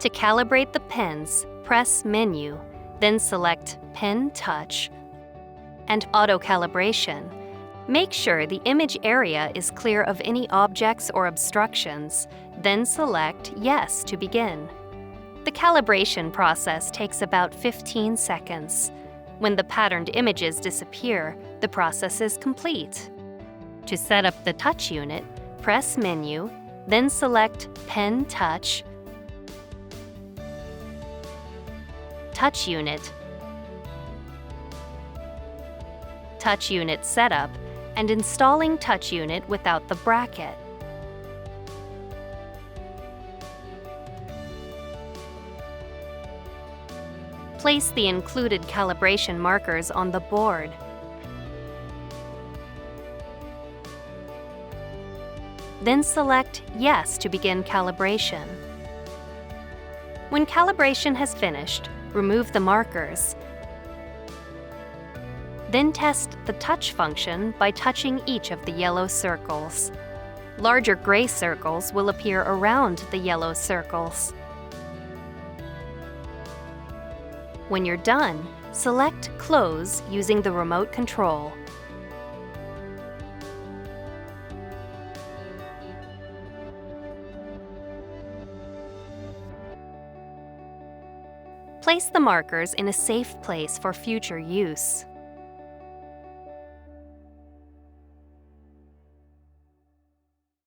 To calibrate the pens, press Menu, then select Pen Touch and Auto Calibration. Make sure the image area is clear of any objects or obstructions, then select Yes to begin. The calibration process takes about 15 seconds. When the patterned images disappear, the process is complete. To set up the touch unit, press Menu, then select Pen Touch, Touch Unit, Touch Unit Setup, and installing Touch Unit without the bracket. Place the included calibration markers on the board. Then select Yes to begin calibration. When calibration has finished, remove the markers. Then test the touch function by touching each of the yellow circles. Larger gray circles will appear around the yellow circles. When you're done, select Close using the remote control. Place the markers in a safe place for future use.